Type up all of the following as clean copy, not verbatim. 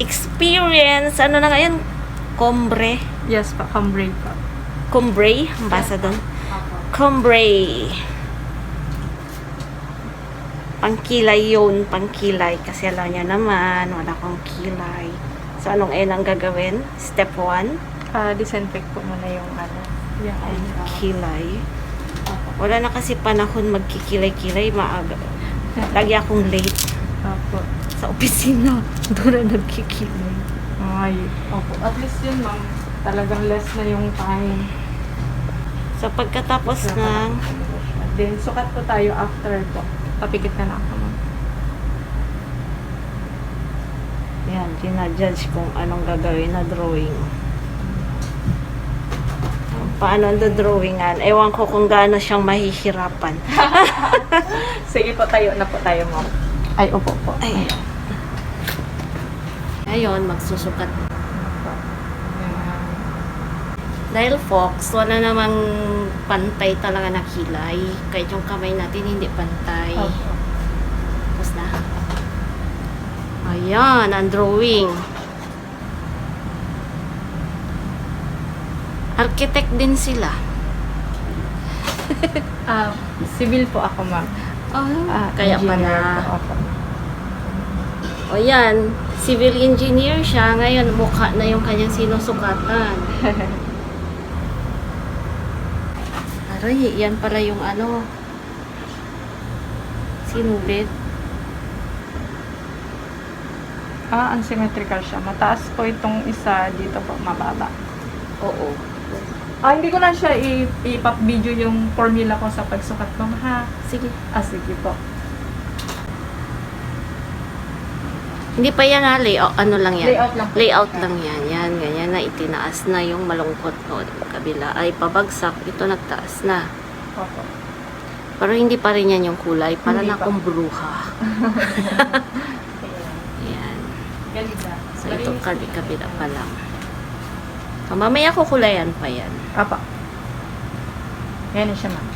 experience. Ano na ngayon? Combre. Yes pa, Cambrai pa. Combre? Ang basa doon. Combre. Pangkilay yun. Pangkilay. Kasi alam niya naman, wala akong kilay. So, anong ang gagawin? Step 1. Disinfect po muna yung ano. Yung Kilay. Wala na kasi panahon magkikilay-kilay. Maaga. Lagi akong late Opo. sa opisina. Doon na nagkikilay. Ay, opo. At least yun, ma'am. Talagang less na yung time. So, pagkatapos ng Then, sukat po tayo after po. Papikit na ako, ma'am. yan, ginajudge kung anong gagawin na drawing. Paano ang drawingan? Ewan ko kung gaano siyang mahihirapan. Sige po, tayo na po tayo, ma'am. Ay, opo po. Ay. Ngayon, magsusukat. Dahil Fox, wala namang pantay talaga na kilay. Kahit yung kamay natin hindi pantay. Opo. Tapos na. Ayan, ang drawing. Architect din sila. Civil po ako, ma'am. Kaya Engineer pala. po ako. O yan, civil engineer siya. Ngayon, mukha na yung kanyang sinusukatan. Aray, yan pala yung ano. Sinulit. Unsymmetrical siya. Mataas po itong isa, dito po mababa. Oo. Hindi ko na siya i-pop video yung formula ko sa pagsukat, ma'am, ha? Sige. Sige po. Hindi pa yan ha, layout. Ano lang yan? Layout lang po. Layout lang yan. Yan, ganyan na itinaas na yung malungkot no, kabila. Ay, pabagsak. Ito nagtaas na. Opo. Pero hindi pa rin yan yung kulay. Para Hindi na pa. akong bruha. Yan. Ganda. So, ito kabila pa lang. So, mamaya kukulayan pa yan. Apa. Yan na siya, ma'am.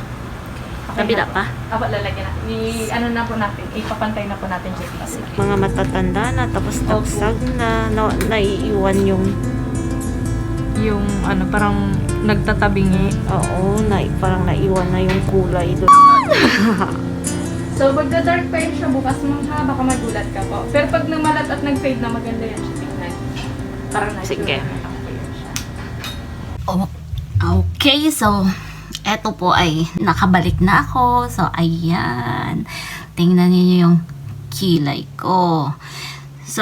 Kabila pa? Apa, lalagyan natin. Ano na po natin? Ipapantay na po natin dito. Mga matatanda na, tapos tagsag na, naiiwan yung, Yung parang nagtatabingi. oo, parang naiwan na yung kulay doon. So, magda-dark pa yun siya bukas, ma'am, ha? Baka magulat ka po. Pero pag namalat at nag-fade na, maganda yan siya tingnan. Parang Sige. siya. Okay, so, eto po ay nakabalik na ako. So, ayan. Tingnan niyo yung kilay ko. So,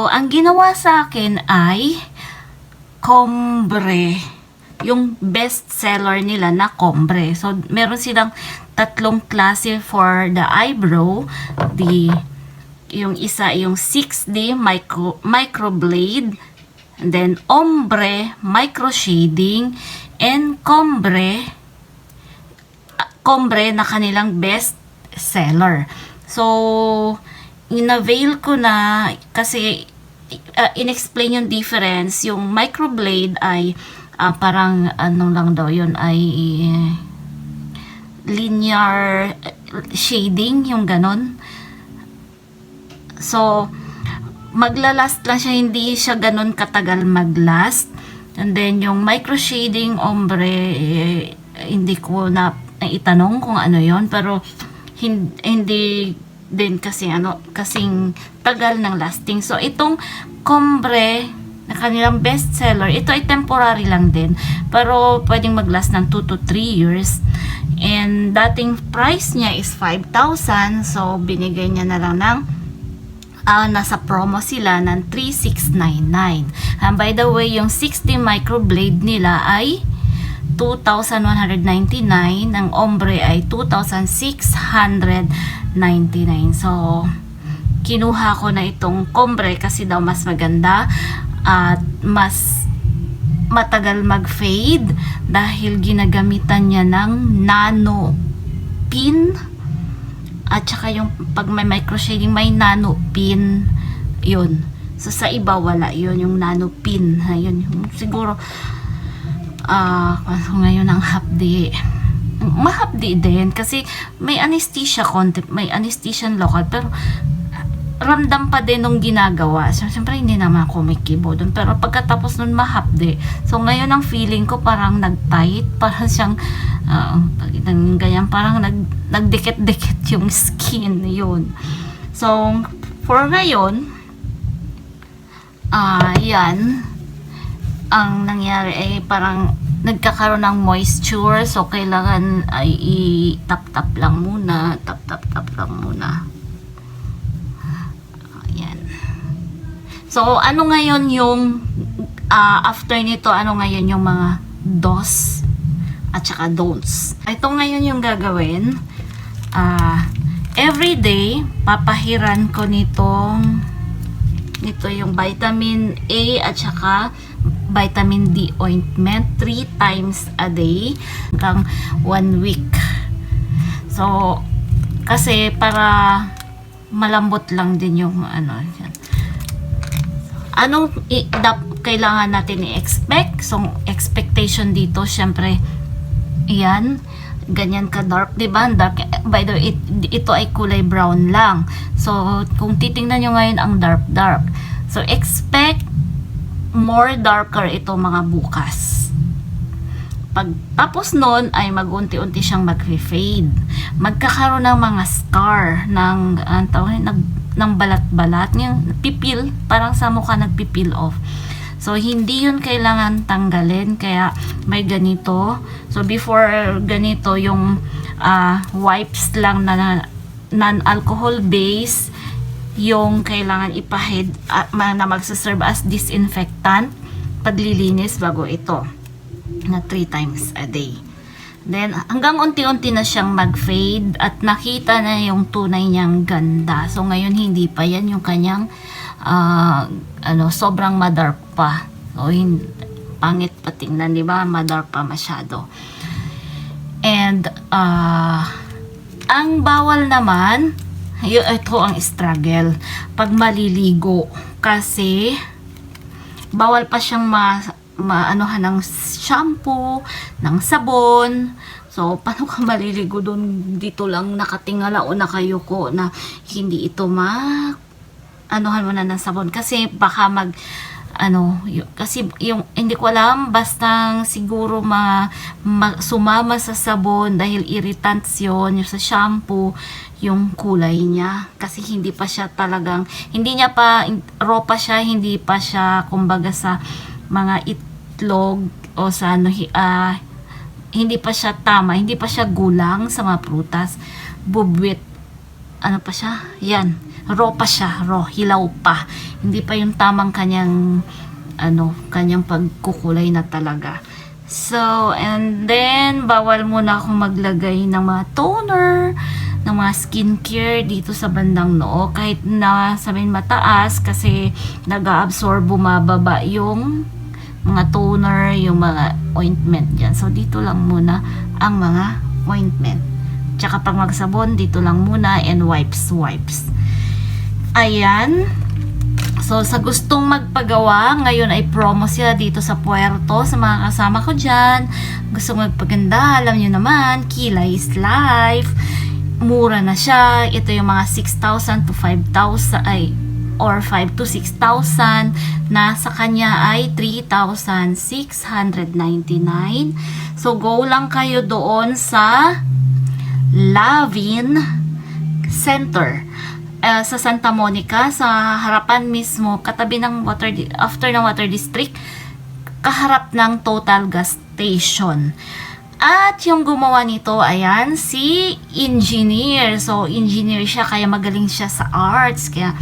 ang ginawa sa akin ay Combre. Yung best seller nila na Combre. So, meron silang tatlong klase for the eyebrow. Yung isa, yung 6D microblade. And then, ombre, micro shading, and combre na kanilang best seller. So, in-avail ko na kasi in-explain yung difference. Yung microblade ay parang ano lang daw yun ay linear shading, yung ganon. So, maglalast lang siya, hindi siya ganun katagal maglast. And then, yung micro shading ombre, hindi ko na itanong kung ano yon, pero hindi din kasi kasing tagal ng lasting. So, itong Combre na kanilang best seller, ito ay temporary lang din, pero pwedeng maglast ng 2 to 3 years. And dating price niya is 5,000, so binigay niya na lang ng nasa promo sila ng 3,699. By the way, yung 60 microblade nila ay 2,199. Ang ombre ay 2,699. So, kinuha ko na itong Combre kasi daw mas maganda at mas matagal mag-fade dahil ginagamitan niya ng nano pin. At saka yung pag may micro shading, may nano pin. Yun. So, sa iba wala yun. Yung nano pin. Yun. Siguro, ngayon ang hapdi. Mahapdi din. Kasi may anesthesia content. May anesthesia local. Pero, ramdam pa din nung ginagawa. So, siyempre, hindi naman ako may kibo doon. Pero pagkatapos nun, mahapde. So, ngayon ang feeling ko parang nag-tight. Parang siyang, ganyan, parang nagdikit-dikit yung skin. Yun. So, for ngayon, yan. Ang nangyari ay parang nagkakaroon ng moisture. So, kailangan ay i-tap-tap lang muna. Tap-tap-tap lang muna. Ayan. So, ano ngayon yung after nito, ano ngayon yung mga dos at saka don'ts. Ito ngayon yung gagawin. Every day, papahiran ko nito yung vitamin A at saka vitamin D ointment 3 times a day hanggang 1 week. So, kasi para malambot lang din yung yan. Anong kailangan natin i-expect? So, expectation dito, syempre, yan, ganyan ka dark, diba? Dark, by the way, ito ay kulay brown lang. So, kung titingnan nyo ngayon ang dark. So, expect more darker ito mga bukas. Pagtapos nun ay mag-unti-unti siyang mag-fade. Magkakaroon ng mga scar ng balat-balat, yung pipil, parang sa mukha nagpipil off. So, hindi yun kailangan tanggalin, kaya may ganito. So, before ganito, yung wipes lang na non-alcohol base, yung kailangan ipahid na magsaserve as disinfectant, paglilinis bago ito, na 3 times a day. Then, hanggang unti-unti na siyang mag-fade at nakita na yung tunay niyang ganda. So, ngayon hindi pa yan yung kanyang sobrang madark pa. So, pangit pa tingnan, di ba? Madark pa masyado. And, ang bawal naman, ito ang struggle. Pag maliligo, kasi bawal pa siyang maanuhan ng shampoo, ng sabon. So, paano ka maliligo doon? Dito lang nakatingala o nakayuko na hindi ito anuhan mo na ng sabon. Kasi baka kasi yung, hindi ko alam, basta siguro sumama sa sabon dahil irritants yun, yung sa shampoo, yung kulay niya. Kasi hindi pa siya talagang, raw pa siya, hindi pa siya, kumbaga sa mga itlog o sa hindi pa siya tama, hindi pa siya gulang sa mga prutas. Bubwit, pa siya? Yan, raw pa siya, hilaw pa. Hindi pa yung tamang kanyang pagkukulay na talaga. So, and then, bawal muna akong maglagay ng mga toner, ng mga skincare dito sa bandang noo. Kahit na sabihin mataas, kasi nag-absorb, bumababa yung mga toner, yung mga ointment dyan. So, dito lang muna ang mga ointment. Tsaka pag magsabon, dito lang muna, and wipes. Ayan. So, sa gustong magpagawa, ngayon ay promo sila dito sa Puerto, sa mga kasama ko dyan. Gusto magpaganda, alam nyo naman, Kilay is Life. Mura na siya. Ito yung mga 6,000 to 5,000, or 5 to 6,000. Na sa kanya ay 3,699. So, go lang kayo doon sa Lavin Center. Sa Santa Monica, sa harapan mismo, katabi ng after ng Water District, kaharap ng Total Gas Station. At yung gumawa nito, ayan, si engineer. So, engineer siya, kaya magaling siya sa arts, kaya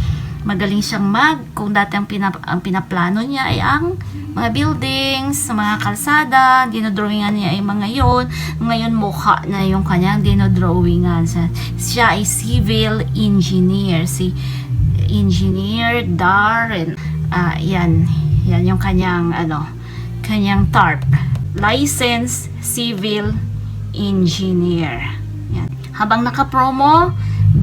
magaling siyang kung dati ang pinaplano niya ay ang mga buildings, mga kalsada, dinodrawingan niya ay mga yon. Ngayon, mukha na yung kanyang dinodrawingan. Siya ay civil engineer, si Engineer Darren. Yan yung kanyang, kanyang TARP. Licensed Civil Engineer. Yan. Habang naka-promo,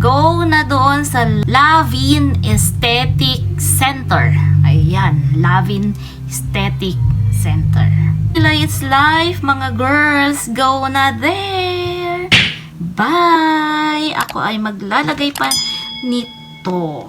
go na doon sa Lavin Aesthetic Center. Ayan, Lavin Aesthetic Center. It's life, mga girls. Go na there. Bye! Ako ay maglalagay pa nito.